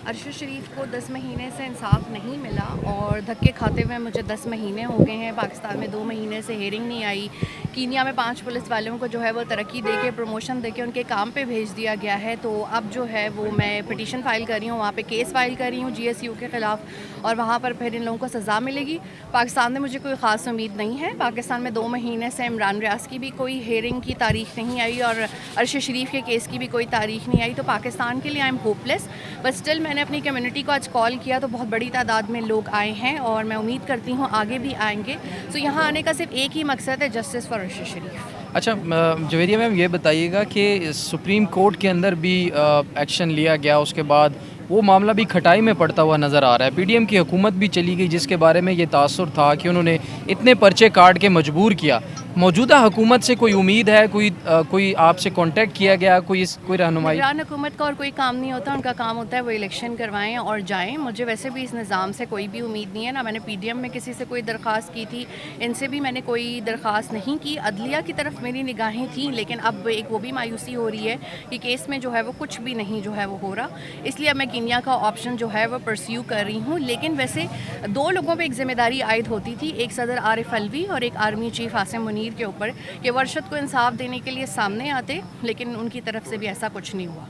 अरशद शरीफ को 10 महीने से इंसाफ नहीं मिला और धक्के खाते हुए मुझे 10 महीने हो गए हैं। पाकिस्तान में 2 महीने से हेयरिंग नहीं आई। कीनिया में 5 पुलिस वालों को जो है वो तरक्की देके प्रमोशन देके उनके काम पे भेज दिया गया है। तो अब जो है वो मैं पिटीशन फाइल कर रही हूँ, वहाँ पे केस फाइल कर रही हूँ GSU के ख़िलाफ़, और वहाँ पर फिर इन लोगों को सज़ा मिलेगी। पाकिस्तान में मुझे कोई ख़ास उम्मीद नहीं है। पाकिस्तान में 2 महीने से इमरान रियाज की भी कोई हेयरिंग की तारीख नहीं आई और अरशद शरीफ के केस की भी कोई तारीख नहीं आई। तो पाकिस्तान के लिए I am hopeless, but still मैंने अपनी कम्युनिटी को आज कॉल किया तो बहुत बड़ी तादाद में लोग आए हैं और मैं उम्मीद करती हूँ आगे भी आएंगे। तो यहाँ आने का सिर्फ एक ही मकसद है, जस्टिस फॉर अरशद शरीफ। अच्छा, जवेरिया मैम ये बताइएगा कि सुप्रीम कोर्ट के अंदर भी एक्शन लिया गया, उसके बाद वो मामला भी खटाई में पड़ता हुआ नज़र आ रहा है। PDM की हुकूमत भी चली गई जिसके बारे में ये तासुर था कि उन्होंने इतने पर्चे काट के मजबूर किया। मौजूदा हुकूमत से कोई उम्मीद है, कोई आपसे कांटेक्ट किया गया, कोई रहनुमाई? निगरान हुकूमत का और कोई काम नहीं होता, उनका काम होता है वो इलेक्शन करवाएं और जाएं। मुझे वैसे भी इस निज़ाम से कोई भी उम्मीद नहीं है, ना मैंने PDM में किसी से कोई दरख्वास्त की थी, इनसे भी मैंने कोई दरख्वास्त नहीं की। अदलिया की तरफ मेरी निगाहें थी, लेकिन अब एक वो भी मायूसी हो रही है कि केस में जो है वो कुछ भी नहीं जो है वो हो रहा, इसलिए अब मैं कीनिया का ऑप्शन जो है वो परस्यू कर रही हूँ। लेकिन वैसे 2 लोगों पर एक जिम्मेदारी आयद होती थी, एक सदर आरिफ अलवी और एक आर्मी चीफ आसिम मुनीर के ऊपर, कि वो अरशद को इंसाफ देने के लिए सामने आते, लेकिन उनकी तरफ से भी ऐसा कुछ नहीं हुआ।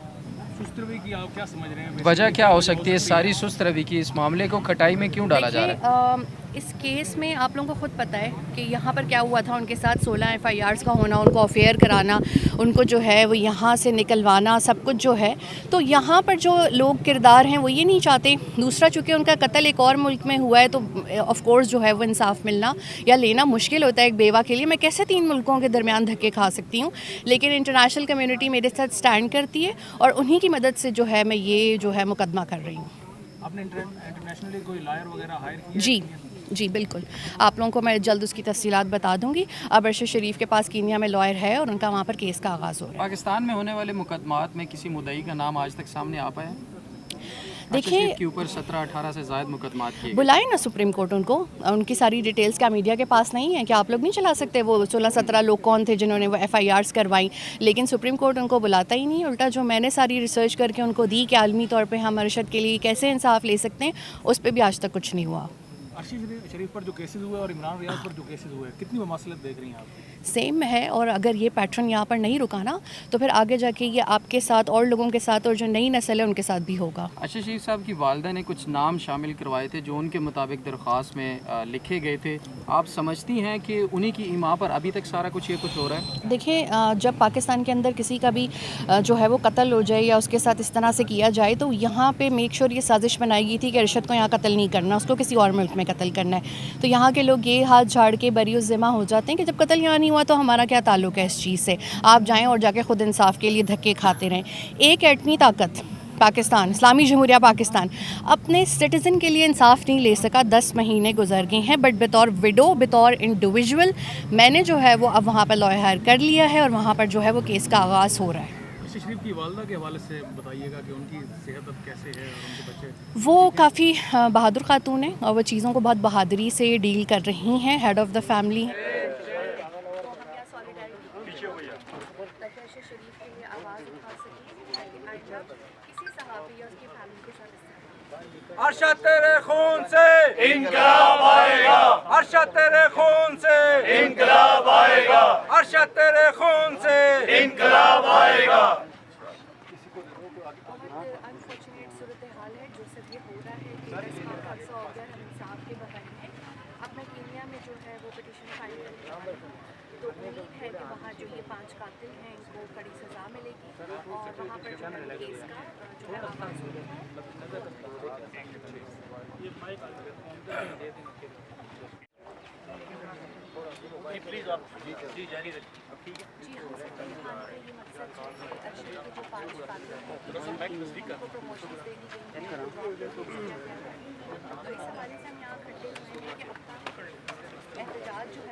सुस्त रवि की आप क्या समझ रहे हैं? वजह क्या हो सकती है सारी सुस्त रवि की? इस मामले को खटाई में क्यों डाला जा रहा है? इस केस में आप लोगों को खुद पता है कि यहाँ पर क्या हुआ था। उनके साथ 16 FIRs का होना, उनको अफेयर कराना, उनको जो है वो यहाँ से निकलवाना, सब कुछ जो है। तो यहाँ पर जो लोग किरदार हैं वो ये नहीं चाहते। दूसरा, चूँकि उनका कत्ल एक और मुल्क में हुआ है, तो ऑफ कोर्स जो है वो इंसाफ मिलना या लेना मुश्किल होता है एक बेवा के लिए। मैं कैसे 3 मुल्कों के दरमियान धक्के खा सकती हूँ? लेकिन इंटरनेशनल कम्युनिटी मेरे साथ स्टैंड करती है और उन्हीं की मदद से जो है मैं ये जो है मुकदमा कर रही हूँ। आपने इंटरनेशनली कोई लॉयर वगैरह हायर किया? जी बिल्कुल, आप लोगों को मैं जल्द उसकी तफसीलात बता दूंगी। अब अरशद शरीफ के पास कीनिया में लॉयर है और उनका वहाँ पर केस का आगाज़ हो रहा है। पाकिस्तान में होने वाले मुकदमात में किसी मुद्दई का नाम आज तक सामने आ पाया? देखिए, के ऊपर 17-18 से ज़ायद मुकदमात किए, बुलाए ना सुप्रीम कोर्ट उनको। उनकी सारी डिटेल्स क्या मीडिया के पास नहीं है? क्या आप लोग नहीं चला सकते? वो 16-17 लोग कौन थे जिन्होंने वो FIRs करवाई? लेकिन सुप्रीम कोर्ट उनको बुलाता ही नहीं। उल्टा जो मैंने सारी रिसर्च करके उनको दी कि आलमी तौर पर हम अरशद के लिए कैसे इंसाफ ले सकते हैं, उस पर भी आज तक कुछ नहीं हुआ। अरशद शरीफ पर जो केसेस हुए और इमरान रियाज पर जो केसेस हुए, कितनी मसलत देख रही हैं आप? सेम है, और अगर ये पैटर्न यहाँ पर नहीं रुका ना तो फिर आगे जाके ये आपके साथ और लोगों के साथ और जो नई नस्ल है उनके साथ भी होगा। अरशद शरीफ साहब की वालदा ने कुछ नाम शामिल करवाए थे जो उनके मुताबिक दरख्वास्त में लिखे गए थे। आप समझती हैं कि उन्हीं की इमा पर अभी तक सारा कुछ ये कुछ हो रहा है? देखिए, जब पाकिस्तान के अंदर किसी का भी जो है वो कत्ल हो जाए या उसके साथ इस तरह से किया जाए, तो यहाँ पे मेक श्योर ये साजिश बनाई गई थी कि अरशद को यहाँ कत्ल नहीं करना, उसको किसी और मुल्क में कत्ल करना है। तो यहाँ के लोग ये हाथ झाड़ के बरीउज़ ज़िम्मा हो जाते हैं कि जब कत्ल यहाँ नहीं हुआ तो हमारा क्या ताल्लुक़ है इस चीज़ से। आप जाएँ और जाके खुद इंसाफ के लिए धक्के खाते रहें। एक एटमी ताकत पाकिस्तान, इस्लामी जमहूरिया पाकिस्तान, अपने सिटीज़न के लिए इंसाफ नहीं ले सका। 10 महीने गुजर गए हैं, बट बतौर विडो, बतौर इंडिविजुअल मैंने जो है वो अब वहाँ पर लॉयर हायर कर लिया है और वहाँ पर जो है वो केस का आगाज़ हो रहा है। अरशद शरीफ की वालदा के हवाले से बताइएगा कि उनकी सेहत अब कैसे है और उनके बच्चे? वो काफ़ी बहादुर खातून है और वो चीज़ों को बहुत बहादुरी से डील कर रही हैं। हेड ऑफ़ द फैमिली हैं। अरशद तेरे खून से इनकलाब आएगा, अरशद तेरे खून से इनकलाब आएगा, अरशद तेरे खून से इनकलाब आएगा। अनफॉर्चुनेट सूरत हाल है जो सब ये हो रहा है कि 10 माह का अरसा हो गया, हम इंसाफ के बगैर हैं। अब मैं कीनिया में जो है वो पिटीशन फाइल करने वाली हूँ, तो उम्मीद है कि वहाँ जो ये 5 कातिल हैं इनको कड़ी सज़ा मिलेगी और वहाँ पर जो है केस का जो है आगाज़ होगा। प्लीज़ आप जी जारी रखिए। ठीक है जी हाँ सर, यहाँ का ये मकसद है कि अरशद के जो 5 कातिल हैं उनको प्रमोशन दे दी गई है। तो इस हवाले से हम यहाँ खड़े हुए हैं कि अब तक एहतजाज जो है